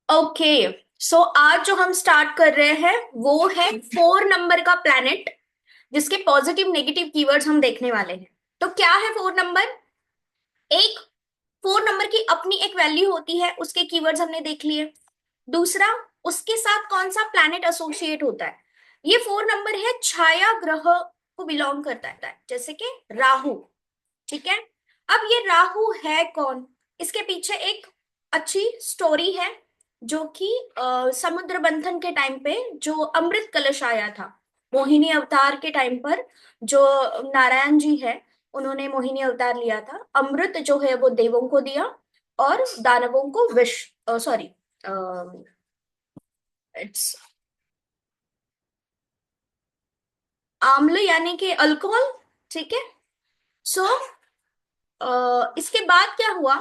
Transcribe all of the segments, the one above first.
Okay. सो आज जो हम स्टार्ट कर रहे हैं वो है 4 नंबर का प्लैनेट, जिसके पॉजिटिव नेगेटिव कीवर्ड्स हम देखने वाले हैं। तो क्या है 4 नंबर? एक, 4 नंबर की अपनी एक वैल्यू होती है, उसके कीवर्ड्स हमने देख लिए। दूसरा, उसके साथ कौन सा प्लैनेट एसोसिएट होता है। ये 4 नंबर है, छाया ग्रह को बिलोंग करता है, जैसे कि राहु। ठीक है। अब ये राहु है कौन? इसके पीछे एक अच्छी स्टोरी है, जो कि समुद्र मंथन के टाइम पे जो अमृत कलश आया था, मोहिनी अवतार के टाइम पर, जो नारायण जी है, उन्होंने मोहिनी अवतार लिया था। अमृत जो है वो देवों को दिया और दानवों को विष, सॉरी, इट्स आम्ल यानी कि अल्कोहल। ठीक है। सो इसके बाद क्या हुआ?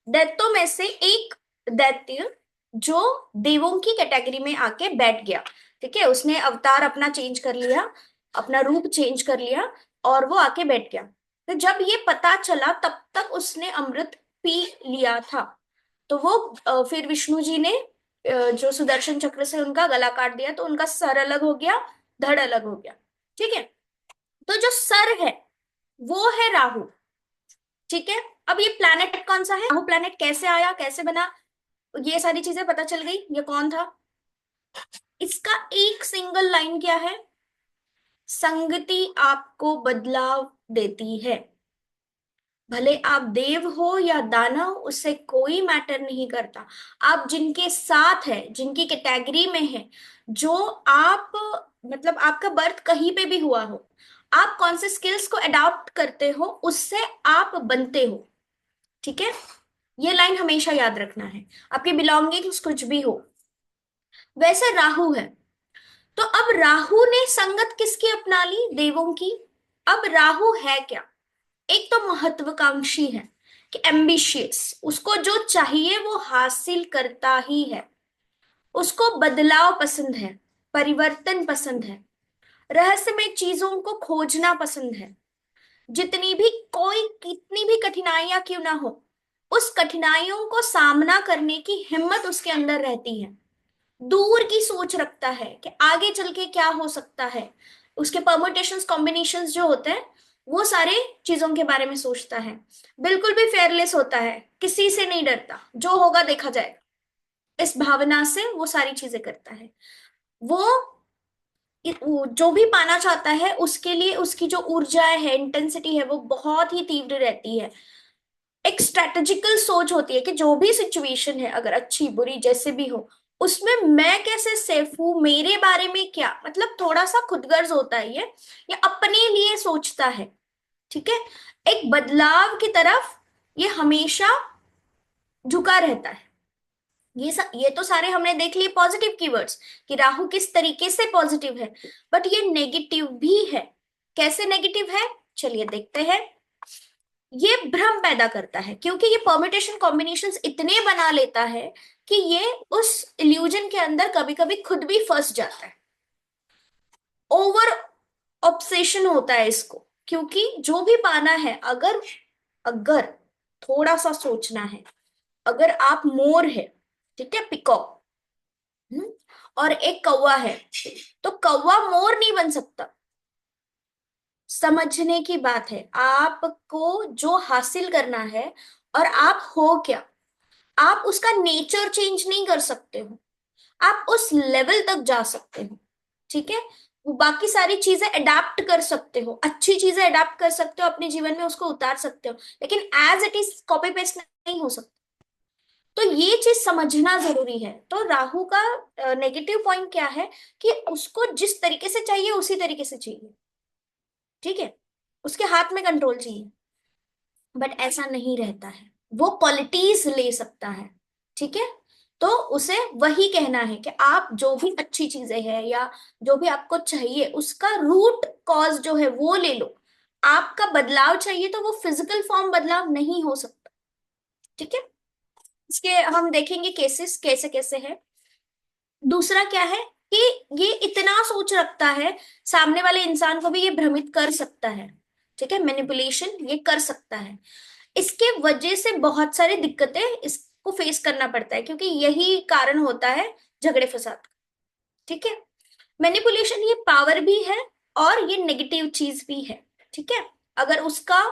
दैत्यों में से एक दैत्य जो देवों की कैटेगरी में आके बैठ गया। ठीक है, उसने अवतार अपना चेंज कर लिया, अपना रूप चेंज कर लिया, और वो आके बैठ गया। तो जब ये पता चला तब तक उसने अमृत पी लिया था। तो वो फिर विष्णु जी ने जो सुदर्शन चक्र से उनका गला काट दिया, तो उनका सर अलग हो गया, धड़ अलग हो गया। ठीक है। तो जो सर है वो है राहु। ठीक है। अब ये प्लैनेट कौन सा है, राहु प्लैनेट कैसे आया, कैसे बना, ये सारी चीजें पता चल गई। ये कौन था? इसका एक सिंगल लाइन क्या है? संगति आपको बदलाव देती है। भले आप देव हो या दानव, उससे कोई मैटर नहीं करता। आप जिनके साथ है, जिनकी कैटेगरी में है, जो आप, मतलब आपका बर्थ कहीं पे भी हुआ हो, आप कौन से स्किल्स को अडॉप्ट करते हो, उससे आप बनते हो। ठीक है। ये लाइन हमेशा याद रखना है। आपकी बिलोंगिंग्स कुछ भी हो, वैसे राहु है। तो अब राहु ने संगत किसकी अपना ली? देवों की। अब राहु है क्या? एक तो महत्वाकांक्षी है, कि एम्बिशियस, उसको जो चाहिए वो हासिल करता ही है। उसको बदलाव पसंद है, परिवर्तन पसंद है, रहस्यमय चीजों को खोजना पसंद है। जितनी भी, कोई कितनी भी कठिनाइयां क्यों ना हो, उस कठिनाइयों को सामना करने की हिम्मत उसके अंदर रहती है। दूर की सोच रखता है कि आगे चल के क्या हो सकता है। उसके परमुटेशंस कॉम्बिनेशंस जो होते हैं, वो सारे चीजों के बारे में सोचता है। बिल्कुल भी फेयरलेस होता है, किसी से नहीं डरता, जो होगा देखा जाएगा, इस भावना से वो सारी चीजें करता है। वो वो जो भी पाना चाहता है, उसके लिए उसकी जो ऊर्जा है, इंटेंसिटी है, वो बहुत ही तीव्र रहती है। एक स्ट्रेटेजिकल सोच होती है कि जो भी सिचुएशन है, अगर अच्छी बुरी जैसे भी हो, उसमें मैं कैसे सेफ हूं, मेरे बारे में क्या, मतलब थोड़ा सा खुदगर्ज होता है ये अपने लिए सोचता है। ठीक है। एक बदलाव की तरफ ये हमेशा झुका रहता है। ये तो सारे हमने देख लिए पॉजिटिव कीवर्ड्स, कि राहु किस तरीके से पॉजिटिव है। बट ये नेगेटिव भी है। कैसे नेगेटिव है? चलिए देखते हैं। ये भ्रम पैदा करता है, क्योंकि ये परम्यूटेशन कॉम्बिनेशंस इतने बना लेता है कि ये उस इल्यूजन के अंदर कभी कभी खुद भी फंस जाता है। ओवर ऑब्सेशन होता है इसको, क्योंकि जो भी पाना है, अगर अगर थोड़ा सा सोचना है। अगर आप मोर है, ठीक है, पिकॉक, और एक कौवा है, तो कौवा मोर नहीं बन सकता। समझने की बात है, आपको जो हासिल करना है, और आप हो क्या, आप उसका नेचर चेंज नहीं कर सकते हो। आप उस लेवल तक जा सकते हो। ठीक है। वो बाकी सारी चीजें अडेप्ट कर सकते हो, अच्छी चीजें अडेप्ट कर सकते हो, अपने जीवन में उसको उतार सकते हो, लेकिन as it is copy paste नहीं हो सकता। तो ये चीज समझना जरूरी है। तो राहु का नेगेटिव पॉइंट क्या है? कि उसको जिस तरीके से चाहिए उसी तरीके से चाहिए। ठीक है। उसके हाथ में कंट्रोल चाहिए। बट ऐसा नहीं रहता है, वो क्वालिटीज ले सकता है। ठीक है। तो उसे वही कहना है कि आप जो भी अच्छी चीजें हैं, या जो भी आपको चाहिए, उसका रूट कॉज जो है वो ले लो। आपका बदलाव चाहिए तो वो फिजिकल फॉर्म बदलाव नहीं हो सकता। ठीक है। इसके हम देखेंगे केसेस कैसे कैसे है। दूसरा क्या है? कि ये इतना सोच रखता है, सामने वाले इंसान को भी ये भ्रमित कर सकता है। ठीक है, मैनिपुलेशन ये कर सकता है। इसके वजह से बहुत सारी दिक्कतें इस को फेस करना पड़ता है, क्योंकि यही कारण होता है झगड़े फसाद का। ठीक है, मैनिपुलेशन ये पावर भी है और ये नेगेटिव चीज भी है। ठीक है, अगर उसका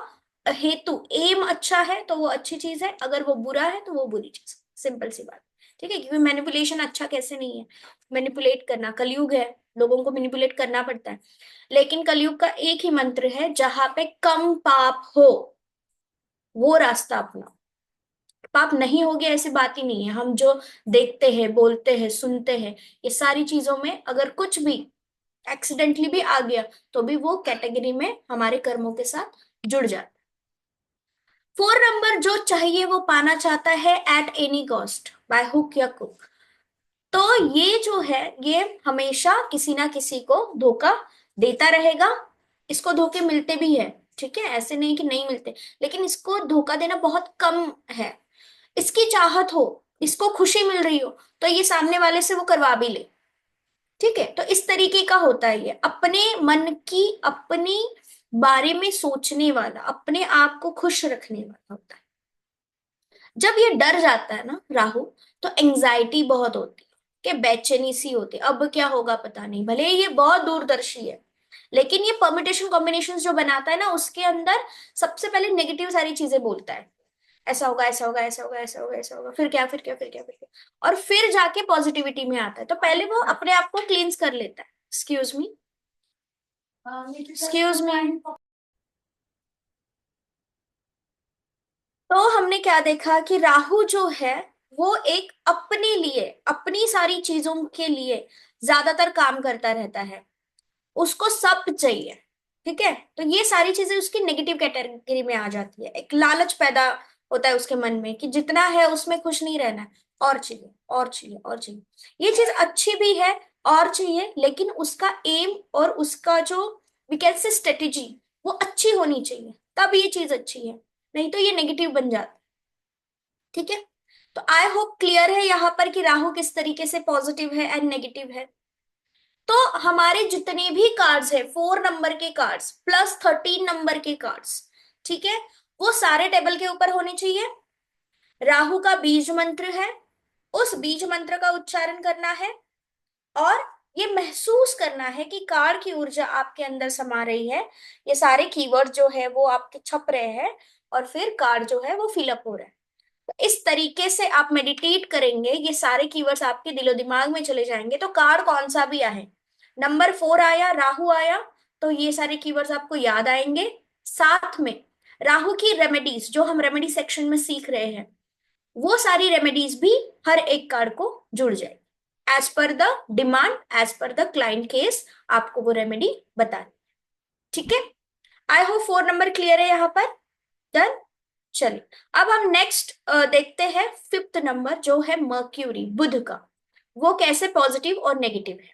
हेतु एम अच्छा है तो वो अच्छी चीज है, अगर वो बुरा है तो वो बुरी चीज, सिंपल सी बात। ठीक है, क्योंकि मैनिपुलेशन अच्छा कैसे नहीं है, मैनिपुलेट करना, कलयुग है, लोगों को मैनिपुलेट करना पड़ता है। लेकिन कलयुग का एक ही मंत्र है, जहां पे कम पाप हो वो रास्ता अपना। पाप नहीं होगे ऐसी बात ही नहीं है। हम जो देखते हैं, बोलते हैं, सुनते हैं, ये सारी चीजों में अगर कुछ भी एक्सीडेंटली भी आ गया तो भी वो कैटेगरी में हमारे कर्मों के साथ जुड़ जाता है। 4 नंबर जो चाहिए वो पाना चाहता है at any cost, by hook या क्रुक। तो ये जो है ये हमेशा किसी ना किसी को धोखा देता रहेगा। इसको धोखे मिलते भी है, ठीक है, ऐसे नहीं कि नहीं मिलते, लेकिन इसको धोखा देना बहुत कम है। इसकी चाहत हो, इसको खुशी मिल रही हो, तो ये सामने वाले से वो करवा भी ले। ठीक है, तो इस तरीके का होता है ये, अपने मन की, अपनी बारे में सोचने वाला, अपने आप को खुश रखने वाला होता है। जब ये डर जाता है ना राहु, तो एंजाइटी बहुत होती है, कि बेचैनी सी होती है, अब क्या होगा पता नहीं। भले ही ये बहुत दूरदर्शी है, लेकिन ये परम्यूटेशन कॉम्बिनेशन जो बनाता है ना, उसके अंदर सबसे पहले नेगेटिव सारी चीजें बोलता है। ऐसा होगा, ऐसा होगा, ऐसा होगा, ऐसा होगा, ऐसा होगा, फिर क्या, फिर क्या, फिर क्या, फिर क्या, और फिर जाके पॉजिटिविटी में आता है। तो पहले वो अपने आप को क्लींस कर लेता है। Excuse me, excuse me. तो हमने क्या देखा कि राहु जो है वो एक अपने लिए, अपनी सारी चीजों के लिए ज्यादातर काम करता रहता है। उसको सब चाहिए। ठीक है, तो ये सारी चीजें उसकी नेगेटिव कैटेगरी में आ जाती है। एक लालच पैदा होता है उसके मन में कि जितना है उसमें खुश नहीं रहना है, और चाहिए, और चाहिए, और चाहिए। ये चीज अच्छी भी है, और चाहिए, लेकिन उसका एम और उसका जो वी कैन से स्ट्रेटेजी वो अच्छी होनी चाहिए, तब ये चीज अच्छी है, नहीं तो ये नेगेटिव बन जाता है। ठीक है, तो आई होप क्लियर है यहाँ पर कि राहु किस तरीके से पॉजिटिव है एंड नेगेटिव है। तो हमारे जितने भी कार्ड्स है, 4 नंबर के कार्ड्स प्लस 13 नंबर के कार्ड्स, ठीक है, वो सारे टेबल के ऊपर होने चाहिए। राहु का बीज मंत्र है, उस बीज मंत्र का उच्चारण करना है, और ये महसूस करना है कि कार्ड की ऊर्जा आपके अंदर समा रही है। ये सारे कीवर्ड जो है वो आपके छप रहे हैं, और फिर कार्ड जो है वो फिलअप हो रहा है। तो इस तरीके से आप मेडिटेट करेंगे, ये सारे कीवर्ड्स आपके दिलो दिमाग में चले जाएंगे। तो कार्ड कौन सा भी आए, नंबर 4 आया, राहु आया, तो ये सारे कीवर्ड्स आपको याद आएंगे। साथ में राहु की रेमेडीज जो हम रेमेडी सेक्शन में सीख रहे हैं, वो सारी रेमेडीज भी हर एक कार्ड को जुड़ जाएगी। As per the demand, as per the client case, आपको वो रेमेडी बतानी। ठीक है, आई होप 4 नंबर क्लियर है यहाँ पर। डन। चलिए, अब हम नेक्स्ट देखते हैं 5th नंबर जो है मर्क्यूरी, बुध का। वो कैसे पॉजिटिव और नेगेटिव है।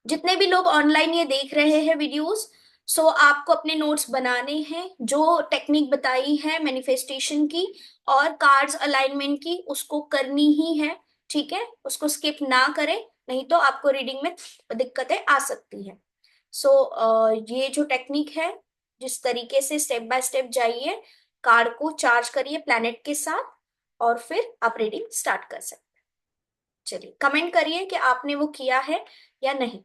जितने भी लोग ऑनलाइन ये देख रहे हैं वीडियोस, सो आपको अपने नोट्स बनाने हैं। जो टेक्निक बताई है मैनिफेस्टेशन की और कार्ड्स अलाइनमेंट की, उसको करनी ही है। ठीक है, उसको स्किप ना करें, नहीं तो आपको रीडिंग में दिक्कतें आ सकती है। सो ये जो टेक्निक है, जिस तरीके से स्टेप बाय स्टेप जाइए, कार्ड को चार्ज करिए प्लैनेट के साथ, और फिर आप रीडिंग स्टार्ट कर सकते हैं। चलिए, कमेंट करिए कि आपने वो किया है या नहीं।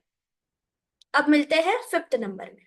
अब मिलते हैं 5th नंबर में।